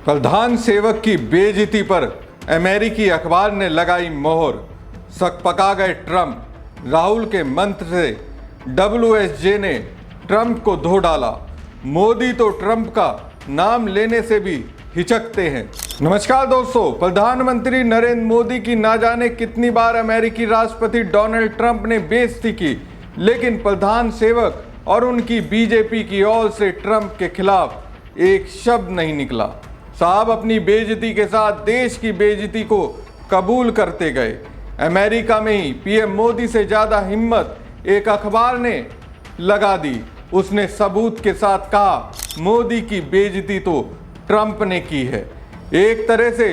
प्रधान सेवक की बेइज्जती पर अमेरिकी अखबार ने लगाई मोहर। सकपका गए ट्रंप। राहुल के मंत्र से WSJ ने ट्रंप को धो डाला। मोदी तो ट्रंप का नाम लेने से भी हिचकते हैं। नमस्कार दोस्तों, प्रधानमंत्री नरेंद्र मोदी की ना जाने कितनी बार अमेरिकी राष्ट्रपति डोनाल्ड ट्रंप ने बेइज्जती की, लेकिन प्रधान सेवक और उनकी बीजेपी की ओर से ट्रंप के खिलाफ एक शब्द नहीं निकला। साहब अपनी बेइज्जती के साथ देश की बेइज्जती को कबूल करते गए। अमेरिका में ही पीएम मोदी से ज्यादा हिम्मत एक अखबार ने लगा दी। उसने सबूत के साथ कहा मोदी की बेइज्जती तो ट्रंप ने की है। एक तरह से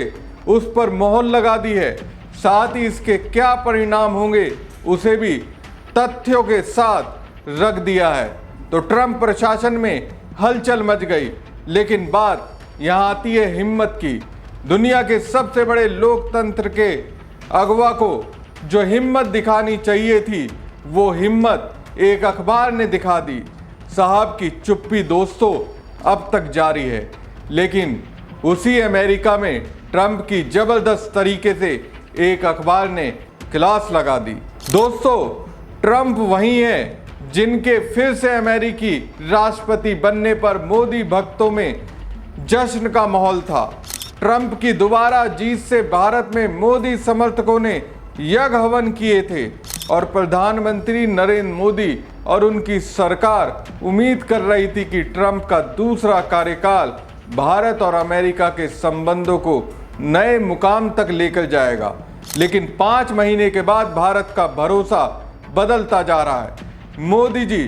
उस पर मोहर लगा दी है। साथ ही इसके क्या परिणाम होंगे उसे भी तथ्यों के साथ रख दिया है। तो ट्रंप प्रशासन में हलचल मच गई। लेकिन बात यहाँ आती है हिम्मत की। दुनिया के सबसे बड़े लोकतंत्र के अगवा को जो हिम्मत दिखानी चाहिए थी, वो हिम्मत एक अखबार ने दिखा दी। साहब की चुप्पी दोस्तों अब तक जारी है। लेकिन उसी अमेरिका में ट्रंप की जबरदस्त तरीके से एक अखबार ने क्लास लगा दी। दोस्तों, ट्रंप वही है जिनके फिर से अमेरिकी राष्ट्रपति बनने पर मोदी भक्तों में जश्न का माहौल था। ट्रंप की दोबारा जीत से भारत में मोदी समर्थकों ने यज्ञ हवन किए थे और प्रधानमंत्री नरेंद्र मोदी और उनकी सरकार उम्मीद कर रही थी कि ट्रंप का दूसरा कार्यकाल भारत और अमेरिका के संबंधों को नए मुकाम तक लेकर जाएगा। लेकिन 5 महीने के बाद भारत का भरोसा बदलता जा रहा है। मोदी जी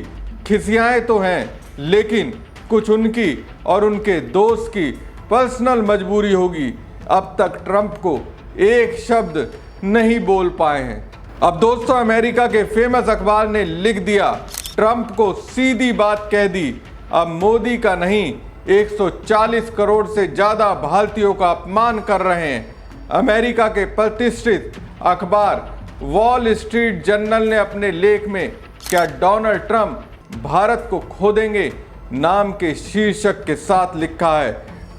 खिसियाए तो हैं, लेकिन कुछ उनकी और उनके दोस्त की पर्सनल मजबूरी होगी। अब तक ट्रंप को एक शब्द नहीं बोल पाए हैं। अब दोस्तों, अमेरिका के फेमस अखबार ने लिख दिया, ट्रंप को सीधी बात कह दी। अब मोदी का नहीं 140 करोड़ से ज्यादा भारतीयों का अपमान कर रहे हैं। अमेरिका के प्रतिष्ठित अखबार वॉल स्ट्रीट जर्नल ने अपने लेख में क्या डोनाल्ड ट्रंप भारत को खो देंगे नाम के शीर्षक के साथ लिखा है।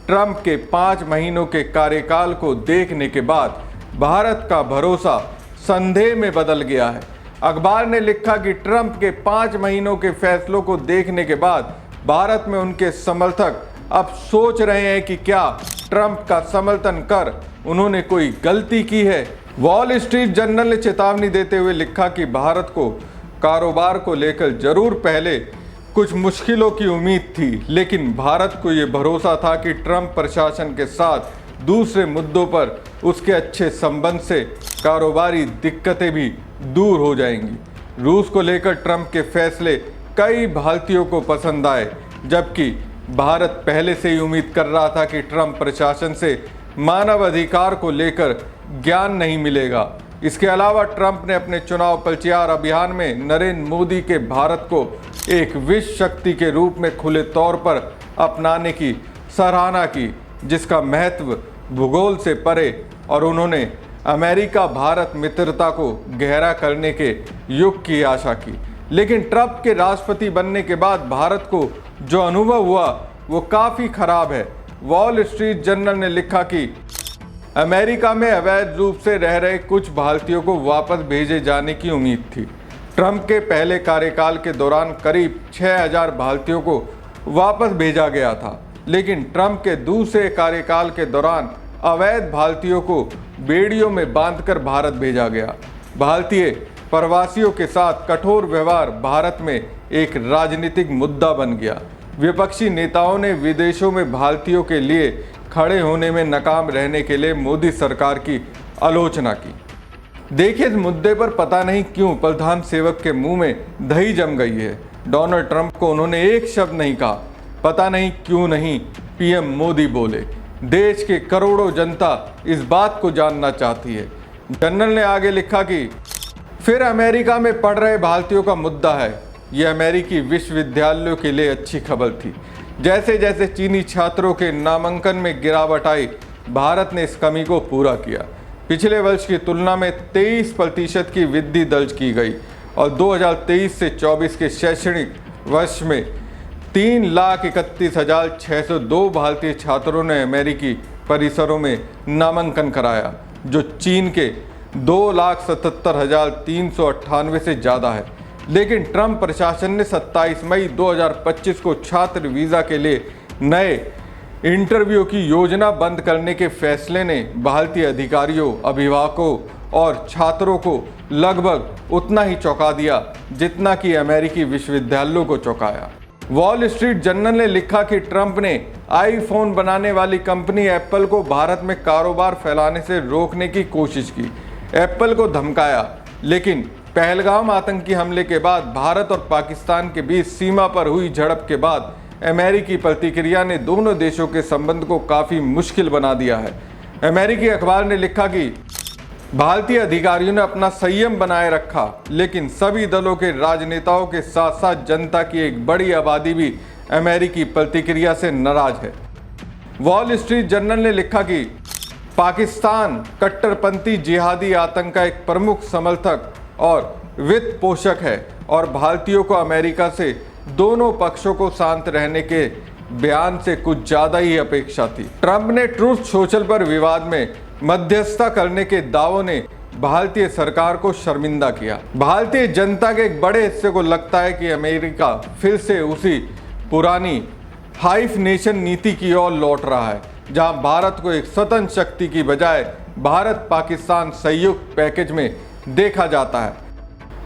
ट्रंप के 5 महीनों के कार्यकाल को देखने के बाद भारत का भरोसा संदेह में बदल गया है। अखबार ने लिखा कि ट्रंप के 5 महीनों के फैसलों को देखने के बाद भारत में उनके समर्थक अब सोच रहे हैं कि क्या ट्रंप का समर्थन कर उन्होंने कोई गलती की है। वॉल स्ट्रीट जर्नल ने चेतावनी देते हुए लिखा कि भारत को कारोबार को लेकर जरूर पहले कुछ मुश्किलों की उम्मीद थी, लेकिन भारत को ये भरोसा था कि ट्रंप प्रशासन के साथ दूसरे मुद्दों पर उसके अच्छे संबंध से कारोबारी दिक्कतें भी दूर हो जाएंगी। रूस को लेकर ट्रंप के फैसले कई भारतीयों को पसंद आए, जबकि भारत पहले से ही उम्मीद कर रहा था कि ट्रंप प्रशासन से मानव अधिकार को लेकर ज्ञान नहीं मिलेगा। इसके अलावा ट्रंप ने अपने चुनाव प्रचार अभियान में नरेंद्र मोदी के भारत को एक विश्व शक्ति के रूप में खुले तौर पर अपनाने की सराहना की, जिसका महत्व भूगोल से परे, और उन्होंने अमेरिका भारत मित्रता को गहरा करने के युग की आशा की। लेकिन ट्रंप के राष्ट्रपति बनने के बाद भारत को जो अनुभव हुआ वो काफ़ी खराब है। वॉल स्ट्रीट जर्नल ने लिखा कि अमेरिका में अवैध रूप से रह रहे कुछ भारतीयों को वापस भेजे जाने की उम्मीद थी। ट्रंप के पहले कार्यकाल के दौरान करीब 6000 भारतीयों को वापस भेजा गया था, लेकिन ट्रंप के दूसरे कार्यकाल के दौरान अवैध भारतीयों को बेड़ियों में बांधकर भारत भेजा गया। भारतीय प्रवासियों के साथ कठोर व्यवहार भारत में एक राजनीतिक मुद्दा बन गया। विपक्षी नेताओं ने विदेशों में भारतीयों के लिए खड़े होने में नाकाम रहने के लिए मोदी सरकार की आलोचना की। देखिए, इस मुद्दे पर पता नहीं क्यों प्रधान सेवक के मुंह में दही जम गई है। डोनाल्ड ट्रंप को उन्होंने एक शब्द नहीं कहा। पता नहीं क्यों नहीं पीएम मोदी बोले। देश के करोड़ों जनता इस बात को जानना चाहती है। जर्नल ने आगे लिखा कि फिर अमेरिका में पढ़ रहे भारतीयों का मुद्दा है। ये अमेरिकी विश्वविद्यालयों के लिए अच्छी खबर थी। जैसे जैसे चीनी छात्रों के नामांकन में गिरावट आई, भारत ने इस कमी को पूरा किया। पिछले वर्ष की तुलना में 23% की वृद्धि दर्ज की गई और 2023 से 24 के शैक्षणिक वर्ष में 3,31,602 भारतीय छात्रों ने अमेरिकी परिसरों में नामांकन कराया, जो चीन के 2,77,398 से ज़्यादा है। लेकिन ट्रंप प्रशासन ने 27 मई 2025 को छात्र वीज़ा के लिए नए इंटरव्यू की योजना बंद करने के फैसले ने भारतीय अधिकारियों, अभिभावकों और छात्रों को लगभग उतना ही चौंका दिया जितना कि अमेरिकी विश्वविद्यालयों को चौंकाया। वॉल स्ट्रीट जर्नल ने लिखा कि ट्रंप ने आईफोन बनाने वाली कंपनी एप्पल को भारत में कारोबार फैलाने से रोकने की कोशिश की, एप्पल को धमकाया। लेकिन पहलगाम आतंकी हमले के बाद भारत और पाकिस्तान के बीच सीमा पर हुई झड़प के बाद अमेरिकी प्रतिक्रिया ने दोनों देशों के संबंध को काफ़ी मुश्किल बना दिया है। अमेरिकी अखबार ने लिखा कि भारतीय अधिकारियों ने अपना संयम बनाए रखा, लेकिन सभी दलों के राजनेताओं के साथ साथ जनता की एक बड़ी आबादी भी अमेरिकी प्रतिक्रिया से नाराज है। वॉल स्ट्रीट जर्नल ने लिखा कि पाकिस्तान कट्टरपंथी जिहादी आतंक का एक प्रमुख समर्थक और वित्त पोषक है और भारतीयों को अमेरिका से दोनों पक्षों को शांत रहने के बयान से कुछ ज्यादा ही अपेक्षा थी। ट्रंप ने ट्रूथ सोशल पर विवाद में मध्यस्थता करने के दावों ने भारतीय सरकार को शर्मिंदा किया। भारतीय जनता के एक बड़े हिस्से को लगता है कि अमेरिका फिर से उसी पुरानी हाइफ नेशन नीति की ओर लौट रहा है, जहां भारत को एक स्वतंत्र शक्ति की बजाय भारत पाकिस्तान संयुक्त पैकेज में देखा जाता है।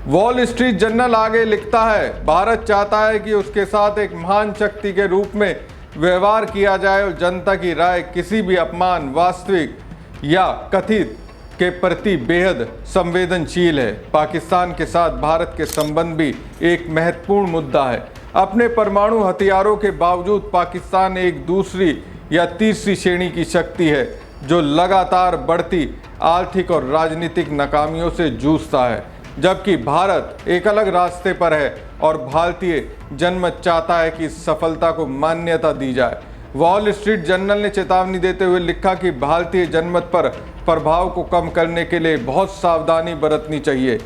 वॉल स्ट्रीट जर्नल आगे लिखता है, भारत चाहता है कि उसके साथ एक महान शक्ति के रूप में व्यवहार किया जाए और जनता की राय किसी भी अपमान, वास्तविक या कथित के प्रति बेहद संवेदनशील है। पाकिस्तान के साथ भारत के संबंध भी एक महत्वपूर्ण मुद्दा है। अपने परमाणु हथियारों के बावजूद पाकिस्तान एक दूसरी या तीसरी श्रेणी की शक्ति है जो लगातार बढ़ती आर्थिक और राजनीतिक नाकामियों से जूझता है, जबकि भारत एक अलग रास्ते पर है और भारतीय जनमत चाहता है कि इस सफलता को मान्यता दी जाए। वॉल स्ट्रीट जर्नल ने चेतावनी देते हुए लिखा कि भारतीय जनमत पर प्रभाव को कम करने के लिए बहुत सावधानी बरतनी चाहिए।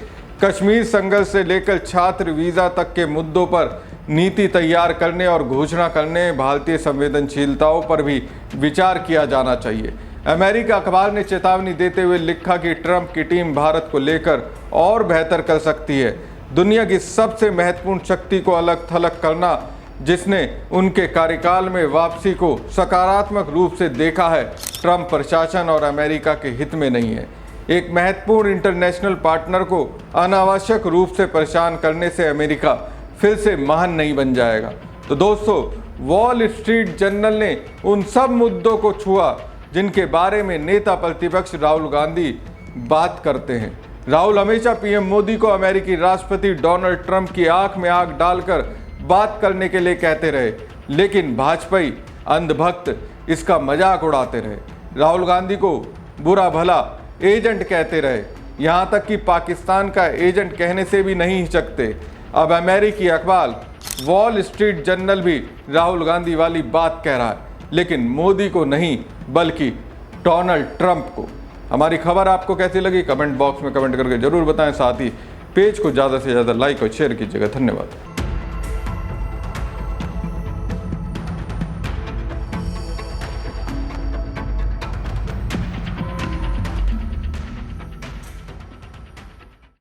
कश्मीर संघर्ष से लेकर छात्र वीज़ा तक के मुद्दों पर नीति तैयार करने और घोषणा करने में भारतीय संवेदनशीलताओं पर भी विचार किया जाना चाहिए। अमेरिका अखबार ने चेतावनी देते हुए लिखा कि ट्रंप की टीम भारत को लेकर और बेहतर कर सकती है। दुनिया की सबसे महत्वपूर्ण शक्ति को अलग थलग करना, जिसने उनके कार्यकाल में वापसी को सकारात्मक रूप से देखा है, ट्रंप प्रशासन और अमेरिका के हित में नहीं है। एक महत्वपूर्ण इंटरनेशनल पार्टनर को अनावश्यक रूप से परेशान करने से अमेरिका फिर से महान नहीं बन जाएगा। तो दोस्तों, वॉल स्ट्रीट जर्नल ने उन सब मुद्दों को छुआ जिनके बारे में नेता प्रतिपक्ष राहुल गांधी बात करते हैं। राहुल हमेशा पीएम मोदी को अमेरिकी राष्ट्रपति डोनाल्ड ट्रंप की आंख में आंख डालकर बात करने के लिए कहते रहे, लेकिन भाजपाई अंधभक्त इसका मजाक उड़ाते रहे। राहुल गांधी को बुरा भला एजेंट कहते रहे, यहाँ तक कि पाकिस्तान का एजेंट कहने से भी नहीं हिचकते। अब अमेरिकी अखबार वॉल स्ट्रीट जर्नल भी राहुल गांधी वाली बात कह रहा है, लेकिन मोदी को नहीं बल्कि डोनाल्ड ट्रंप को। हमारी खबर आपको कैसी लगी कमेंट बॉक्स में कमेंट करके जरूर बताएं। साथ ही पेज को ज़्यादा से ज़्यादा लाइक और शेयर कीजिएगा। धन्यवाद।